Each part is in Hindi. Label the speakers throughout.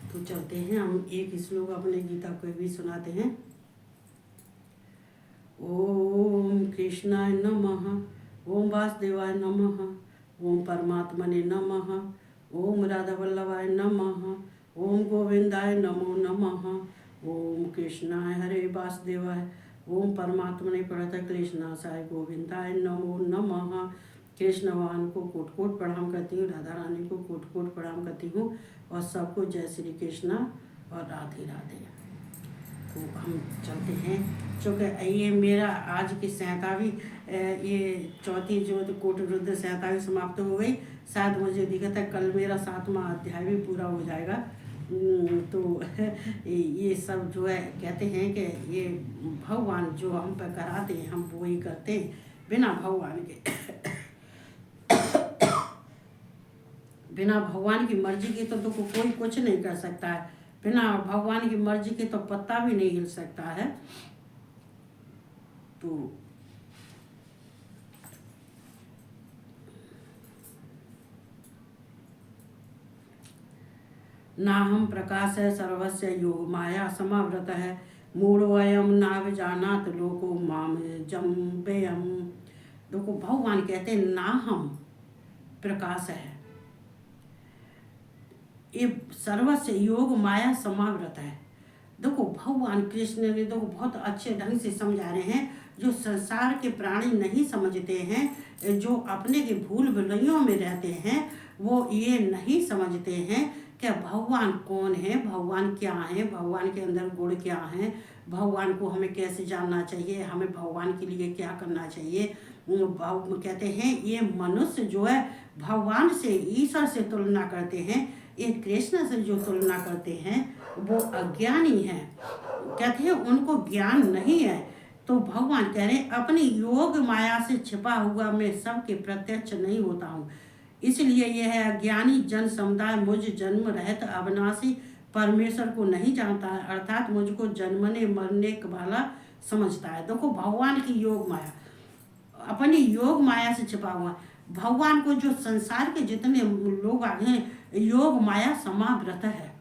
Speaker 1: तो चलते हैं, हम एक श्लोक अपने गीता को भी सुनाते हैं। ओम कृष्णाय नमः, ओम वासुदेवाय नमः, ओम परमात्मने नमः, ओम राधा वल्लभाय नमः, ओम गोविंदाय नमो नमः, ओम कृष्णाय हरे वासुदेवाय, ओम परमात्मने प्रणत क्लेशनाशाय गोविंदाय नमो नमः। कृष्ण भगवान को कोट कोट प्रणाम करती हूँ, राधा रानी को कोट कोट प्रणाम करती हूँ और सबको जय श्री कृष्ण और राधे राधे। तो हम चलते हैं, चूँकि ये मेरा आज की 47वीं ये चौथी जो कोट रुद्र 47वीं समाप्त हो गई। शायद मुझे दिखता है कल मेरा 7वां अध्याय भी पूरा हो जाएगा। तो ये सब जो है कहते हैं कि ये भगवान जो हम पर कराते हैं हम वो ही करते हैं, बिना भगवान के बिना भगवान की मर्जी के तो कोई कुछ नहीं कर सकता है। बिना भगवान की मर्जी के तो पत्ता भी नहीं हिल सकता है। तो ना हम प्रकाश है सर्वस्य योग माया समावृत है, मूढ़ोऽयं नाभिजानात लोको माम जम्बेयम्। देखो भगवान कहते हैं ना हम प्रकाश है, ये सर्वस्य योग माया समावृत है। देखो भगवान कृष्ण ने देखो बहुत अच्छे ढंग से समझा रहे हैं। जो संसार के प्राणी नहीं समझते हैं, जो अपने के भूल भुलैयों में रहते हैं, वो ये नहीं समझते हैं कि भगवान कौन है, भगवान क्या है, भगवान के अंदर गुण क्या है, भगवान को हमें कैसे जानना चाहिए, हमें भगवान के लिए क्या करना चाहिए। कहते हैं ये मनुष्य जो है भगवान से, ईश्वर से तुलना करते हैं, ये कृष्ण से जो तुलना करते हैं वो अज्ञानी है। कहते हैं उनको ज्ञान नहीं है। तो भगवान कह रहे हैं अपनी योग माया से छिपा हुआ मैं सबके प्रत्यक्ष नहीं होता हूँ, इसलिए यह है अज्ञानी जन समुदाय मुझ जन्म रहित अविनाशी परमेश्वर को नहीं जानता है, अर्थात मुझको जन्मने मरने वाला समझता है। देखो भगवान की योग माया अपनी योग माया से छिपा हुआ। भगवान को जो संसार के जितने लोग आगे हैं योग माया समावृत है।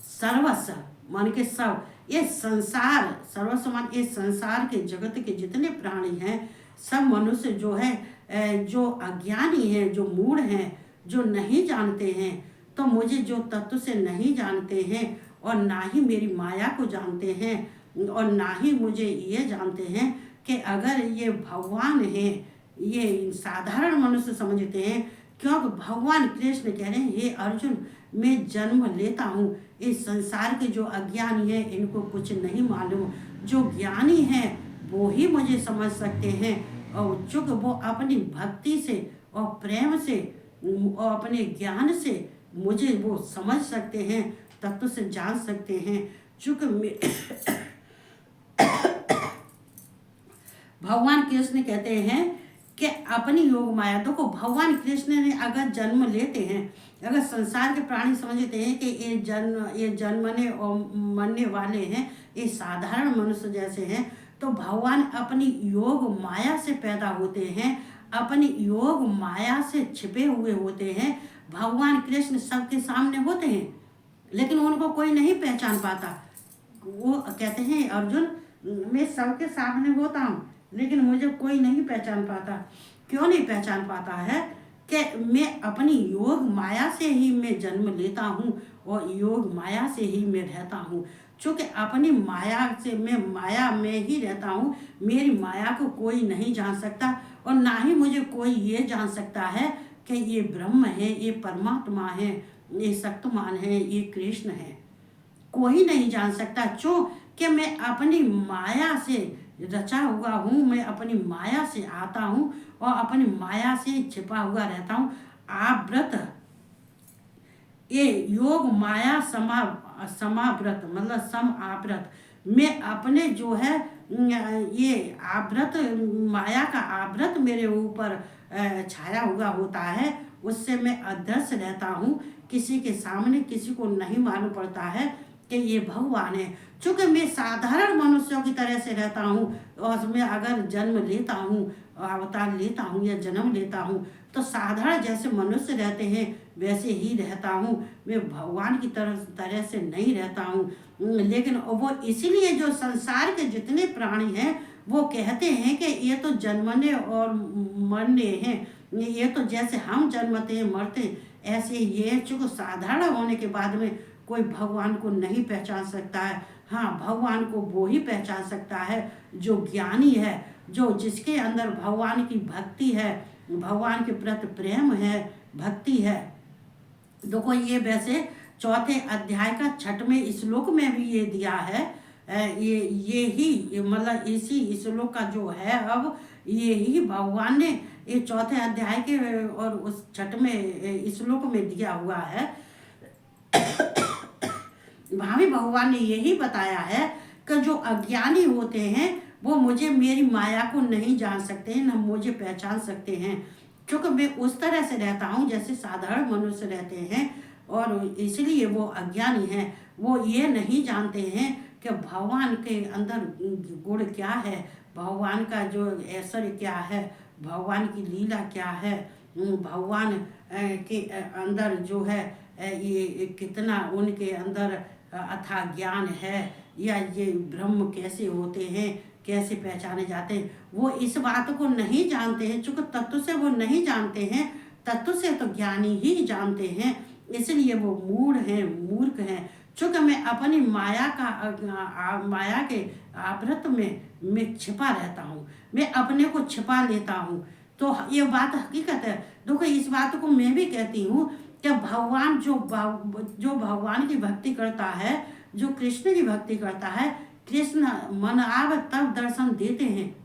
Speaker 1: सर्वस्व मान के सब, ये संसार सर्वस्व मान ये संसार के जगत के जितने प्राणी हैं सब मनुष्य जो है जो अज्ञानी हैं, जो मूढ़ हैं, जो नहीं जानते हैं, तो मुझे जो तत्व से नहीं जानते हैं और ना ही मेरी माया को जानते हैं और ना ही मुझे ये जानते हैं कि अगर ये भगवान है, ये साधारण मनुष्य समझते हैं। क्योंकि भगवान कृष्ण कह रहे हैं हे अर्जुन मैं जन्म लेता हूँ, इस संसार के जो अज्ञानी है इनको कुछ नहीं मालूम, जो ज्ञानी है वो ही मुझे समझ सकते हैं। और चूँकि वो अपनी भक्ति से और प्रेम से और अपने ज्ञान से मुझे वो समझ सकते हैं, तत्व से जान सकते हैं। चूँकि भगवान कृष्ण कहते हैं कि अपनी योग माया, देखो भगवान कृष्ण ने अगर जन्म लेते हैं, अगर संसार के प्राणी समझते हैं कि ये जन्मने और मरने वाले हैं, ये साधारण मनुष्य जैसे हैं, तो भगवान अपनी योग माया से पैदा होते हैं, अपनी योग माया से छिपे हुए होते हैं। भगवान कृष्ण सबके सामने होते हैं लेकिन उनको कोई नहीं पहचान पाता। वो कहते हैं अर्जुन मैं सबके सामने होता हूँ लेकिन मुझे कोई नहीं पहचान पाता। क्यों नहीं पहचान पाता है कि मैं अपनी योग माया से ही मैं जन्म लेता हूँ और योग माया से ही मैं रहता हूँ। चूँकि अपनी माया से मैं माया में ही रहता हूँ, मेरी माया को कोई नहीं जान सकता और ना ही मुझे कोई ये जान सकता है कि ये ब्रह्म है, ये परमात्मा है, ये शक्तिमान है, ये कृष्ण है। कोई नहीं जान सकता क्योंकि मैं अपनी माया से रचा हुआ हूँ, मैं अपनी माया से आता हूँ और अपनी माया से छिपा हुआ रहता हूँ। आवृत ये योग माया समावृत मतलब सम आवृत, मैं अपने जो है ये आवृत माया का आवृत मेरे ऊपर छाया हुआ होता है, उससे मैं अदृश्य रहता हूँ। किसी के सामने किसी को नहीं मालूम पड़ता है कि ये भगवान है। चूँकि मैं साधारण मनुष्यों की तरह से रहता हूँ और मैं अगर जन्म लेता हूँ, अवतार लेता हूँ या जन्म लेता हूँ तो साधारण जैसे मनुष्य रहते हैं वैसे ही रहता हूँ, मैं भगवान की तरह से नहीं रहता हूँ। लेकिन वो इसीलिए जो संसार के जितने प्राणी हैं वो कहते हैं कि ये तो जन्मने और मरने हैं, ये तो जैसे हम जन्मते हैं मरते हैं, ऐसे ये चूँकि साधारण होने के बाद में कोई भगवान को नहीं पहचान सकता है। हाँ, भगवान को वो ही पहचान सकता है जो ज्ञानी है, जो जिसके अंदर भगवान की भक्ति है, भगवान के प्रति प्रेम है, भक्ति है। देखो ये वैसे चौथे अध्याय का 6वें श्लोक में भी ये दिया है। ये ही मतलब इसी श्लोक का जो है अब ये ही भगवान ने ये चौथे अध्याय के और उस 6वें श्लोक में दिया हुआ है। वहाँ भी भगवान ने यही बताया है कि जो अज्ञानी होते हैं वो मुझे मेरी माया को नहीं जान सकते हैं, न मुझे पहचान सकते हैं, क्योंकि मैं उस तरह से रहता हूँ जैसे साधारण मनुष्य रहते हैं। और इसलिए वो अज्ञानी हैं, वो ये नहीं जानते हैं कि भगवान के अंदर गुण क्या है, भगवान का जो ऐश्वर्य क्या है, भगवान की लीला क्या है, भगवान के अंदर जो है ये कितना उनके अंदर अथाह ज्ञान है, या ये ब्रह्म कैसे होते हैं, कैसे पहचाने जाते हैं, वो इस बात को नहीं जानते हैं। चूँकि तत्व से वो नहीं जानते हैं, तत्व से तो ज्ञानी ही जानते हैं, इसलिए वो मूढ़ हैं, मूर्ख हैं। चूँकि मैं अपनी माया के आवृत में मैं छिपा रहता हूँ, मैं अपने को छिपा लेता हूँ। तो ये बात हकीकत है। देखो इस बात को मैं भी कहती हूँ कि भगवान जो भगवान की भक्ति करता है, जो कृष्ण की भक्ति करता है, कृष्ण मन आव तब दर्शन देते हैं।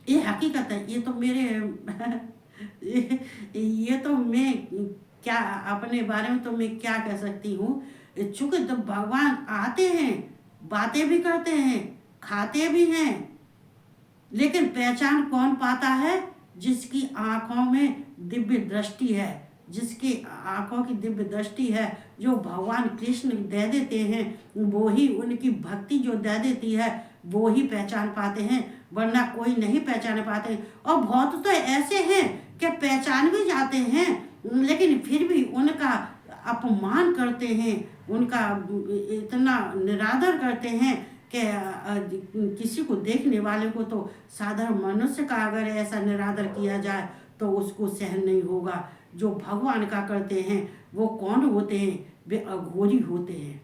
Speaker 1: ये हकीकत है। ये तो मेरे ये तो मैं क्या अपने बारे में तो मैं क्या कह सकती हूँ। चूँकि जब भगवान आते हैं, बातें भी करते हैं, खाते भी हैं, लेकिन पहचान कौन पाता है? जिसकी आँखों में दिव्य दृष्टि है, जिसकी आँखों की दिव्य दृष्टि है, जो भगवान कृष्ण दे देते हैं, वो ही उनकी भक्ति जो दे देती है वो ही पहचान पाते हैं, वरना कोई नहीं पहचान पाते। और बहुत तो ऐसे हैं कि पहचान भी जाते हैं लेकिन फिर भी उनका अपमान करते हैं, उनका इतना निरादर करते हैं कि किसी को देखने वाले को तो साधारण मनुष्य का अगर ऐसा निरादर किया जाए तो उसको सहन नहीं होगा। जो भगवान का करते हैं वो कौन होते हैं? वे अघोरी होते हैं।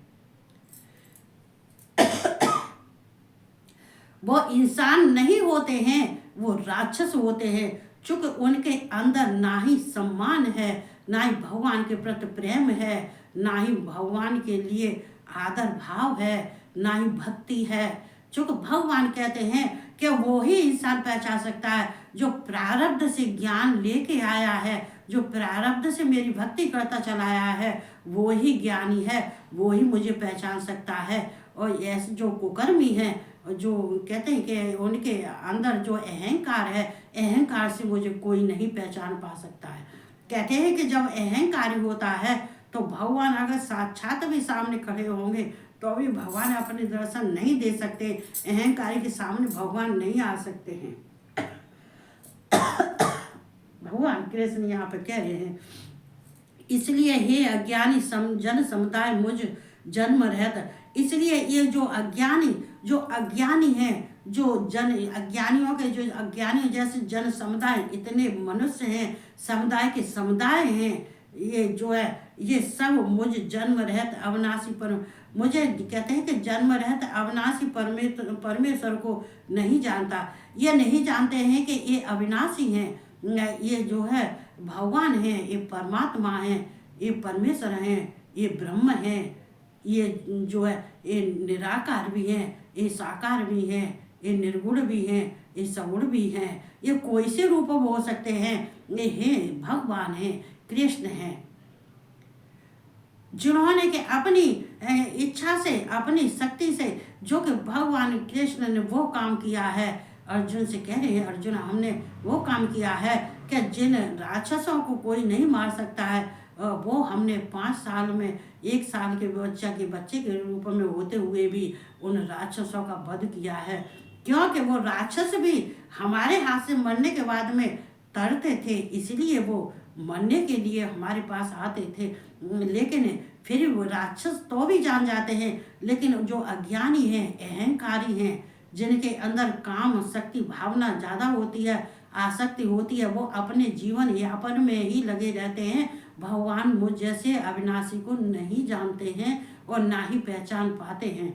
Speaker 1: वो इंसान नहीं होते हैं, वो राक्षस होते हैं। चूँकि उनके अंदर ना ही सम्मान है, ना ही भगवान के प्रति प्रेम है, ना ही भगवान के लिए आदर भाव है, ना ही भक्ति है। चूँकि भगवान कहते हैं कि वो ही इंसान पहचान सकता है जो प्रारब्ध से ज्ञान लेके आया है, जो प्रारब्ध से मेरी भक्ति करता चला आया है, वो ही ज्ञानी है, वो ही मुझे पहचान सकता है। और ऐसे जो कुकर्मी हैं, जो कहते हैं कि उनके अंदर जो अहंकार है, अहंकार से मुझे कोई नहीं पहचान पा सकता है। कहते हैं कि जब अहंकारी होता है तो भगवान अगर साक्षात भी सामने खड़े होंगे तो भी भगवान अपने दर्शन नहीं दे सकते, अहंकारी के सामने भगवान नहीं आ सकते हैं। भगवान कृष्ण यहाँ पे कह रहे हैं, इसलिए हे अज्ञानी जन समुदाय मुझ जन्म रहता। इसलिए ये जो अज्ञानी हैं, जो जन अज्ञानियों के जो अज्ञानी जैसे जन समुदाय, इतने मनुष्य हैं, समुदाय के समुदाय हैं, ये जो है ये सब मुझ जन्म रहत अविनाशी पर मुझे कहते हैं कि जन्म रहत अविनाशी परमेश्वर को नहीं जानता। ये नहीं जानते हैं कि ये अविनाशी हैं, ये जो है भगवान हैं, ये परमात्मा हैं, ये परमेश्वर हैं, ये ब्रह्म हैं, ये जो है ये निराकार भी हैं, ये साकार भी हैं, ये निर्गुण भी हैं, ये सगुण भी हैं। ये कोई से रूप हो सकते हैं, ये हैं भगवान हैं, कृष्ण हैं, जिन्होंने के अपनी इच्छा से, अपनी शक्ति से, जो कि भगवान कृष्ण ने वो काम किया है। अर्जुन से कह रहे हैं, अर्जुन हमने वो काम किया है कि जिन राक्षसों को कोई नहीं मार सकता है, वो हमने 5 साल में 1 साल के बच्चे के रूप में होते हुए भी उन राक्षसों का वध किया है। क्योंकि वो राक्षस भी हमारे हाथ से मरने के बाद में तरते थे, इसलिए वो मरने के लिए हमारे पास आते थे। लेकिन फिर वो राक्षस तो भी जान जाते हैं, लेकिन जो अज्ञानी हैं, अहंकारी हैं, जिनके अंदर काम शक्ति भावना ज़्यादा होती है, आसक्ति होती है, वो अपने जीवन यापन में ही लगे रहते हैं। भगवान मुझ जैसे अविनाशी को नहीं जानते हैं और ना ही पहचान पाते हैं।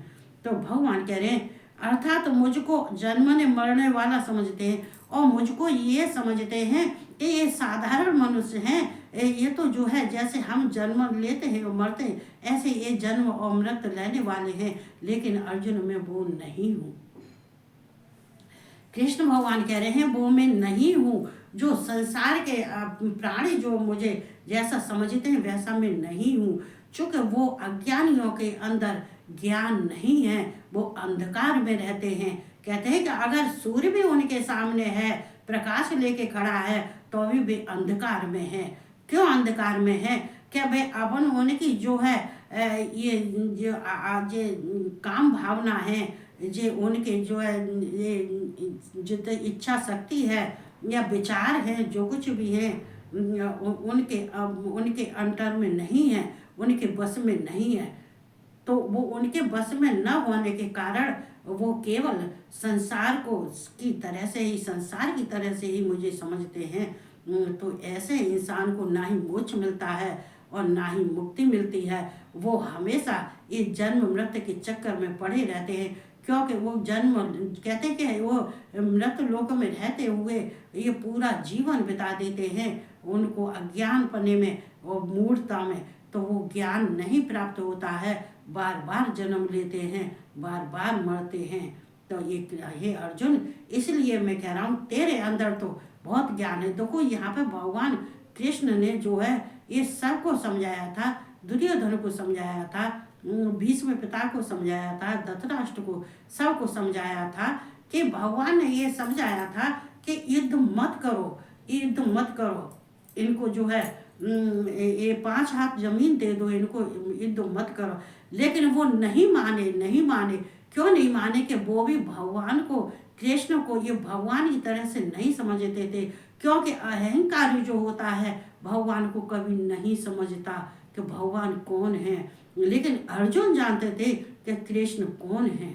Speaker 1: तो भगवान कह रहे हैं, अर्थात मुझको जन्मने मरने वाला समझते हैं और मुझको ये समझते हैं कि ये साधारण मनुष्य हैं। ये तो जो है जैसे हम जन्म लेते हैं और मरते हैं, ऐसे ये जन्म और मृत्यु लेने वाले हैं। लेकिन अर्जुन मैं वो नहीं हूँ। कृष्ण भगवान कह रहे हैं वो मैं नहीं हूँ। जो संसार के प्राणी जो मुझे जैसा समझते हैं वैसा मैं नहीं हूँ। चूंकि वो अज्ञानियों के अंदर ज्ञान नहीं है, वो अंधकार में रहते हैं। कहते हैं कि अगर सूर्य भी उनके सामने है, प्रकाश लेके खड़ा है, तो भी वे अंधकार में है। क्यों अंधकार में है? क्या वे अपन उनकी जो है ये जो काम भावना है, जे उनके जो है ये जितनी इच्छा शक्ति है या विचार है, जो कुछ भी है उनके अंतर में नहीं है, उनके बस में नहीं है। तो वो उनके बस में न होने के कारण वो केवल संसार को की तरह से ही, संसार की तरह से ही मुझे समझते हैं। तो ऐसे इंसान को ना ही मोक्ष मिलता है और ना ही मुक्ति मिलती है। वो हमेशा इस जन्म मृत्यु के चक्कर में पड़े रहते हैं, क्योंकि वो जन्म कहते हैं कि वो मृत्यु लोक में रहते हुए ये पूरा जीवन बिता देते हैं उनको अज्ञान पने में और मूढ़ता में। तो वो ज्ञान नहीं प्राप्त होता है, बार बार जन्म लेते हैं, बार बार मरते हैं। तो ये हे अर्जुन, इसलिए मैं कह रहा हूँ तेरे अंदर तो बहुत ज्ञान है। देखो यहाँ पे भगवान कृष्ण ने जो है ये सबको समझाया था, दुर्योधन को समझाया था, भीष्म पिता को समझाया था, धृतराष्ट्र को, सबको समझाया था कि भगवान ने ये समझाया था कि युद्ध मत करो, युद्ध मत करो। इनको जो है ये 5 हाथ जमीन दे दो, इनको युद्ध मत करो। लेकिन वो नहीं माने, नहीं माने। क्यों नहीं माने? कि वो भी भगवान को, कृष्ण को ये भगवान की तरह से नहीं समझते थे, क्योंकि अहंकारी जो होता है भगवान को कभी नहीं समझता कि भगवान कौन है। लेकिन अर्जुन जानते थे कि कृष्ण कौन है।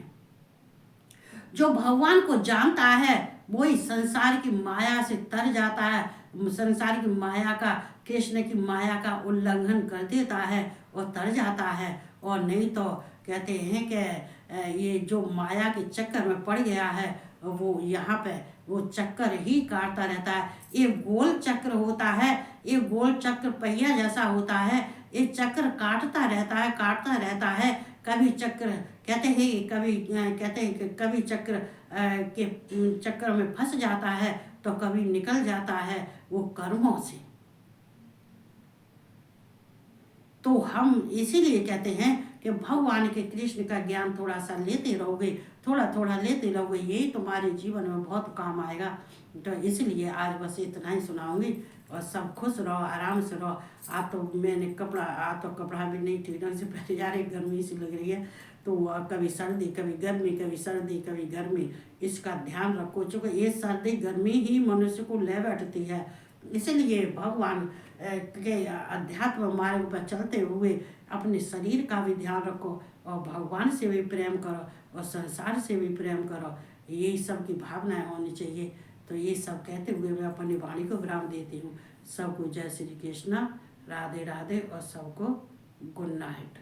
Speaker 1: जो भगवान को जानता है वही संसार की माया से तर जाता है, संसार की माया का, कृष्ण की माया का उल्लंघन कर देता है और तर जाता है। और नहीं तो कहते हैं कि ये जो माया के चक्कर में पड़ गया है वो यहाँ पे वो चक्कर ही काटता रहता है। ये गोल चक्र होता है, ये गोल चक्र पहिया जैसा होता है, ये चक्र काटता रहता है, काटता रहता है। कभी चक्र कहते हैं, कभी कहते हैं कि कभी चक्र के चक्कर में फंस जाता है तो कभी निकल जाता है वो कर्मों से। तो हम इसीलिए कहते हैं कि भगवान के कृष्ण का ज्ञान थोड़ा सा लेते रहोगे, थोड़ा थोड़ा लेते रहोगे, यही तुम्हारे जीवन में बहुत काम आएगा। तो इसलिए आज बस इतना ही सुनाऊंगी और सब खुश रहो, आराम से रहो। आज तो मैंने कपड़ा भी नहीं ठीक ढंग से पहले जा रही, गर्मी सी लग रही है। तो कभी सर्दी, कभी गर्मी, कभी सर्दी, कभी गर्मी, इसका ध्यान रखो। चूँकि ये सर्दी गर्मी ही मनुष्य को ले बैठती है। इसलिए भगवान के अध्यात्म मार्ग पर चलते हुए अपने शरीर का भी ध्यान रखो और भगवान से भी प्रेम करो और संसार से भी प्रेम करो। यही सब की भावनाएं होनी चाहिए। तो ये सब कहते हुए मैं अपनी वाणी को विराम देती हूँ। सबको जय श्री कृष्णा, राधे राधे और सबको गुड नाइट।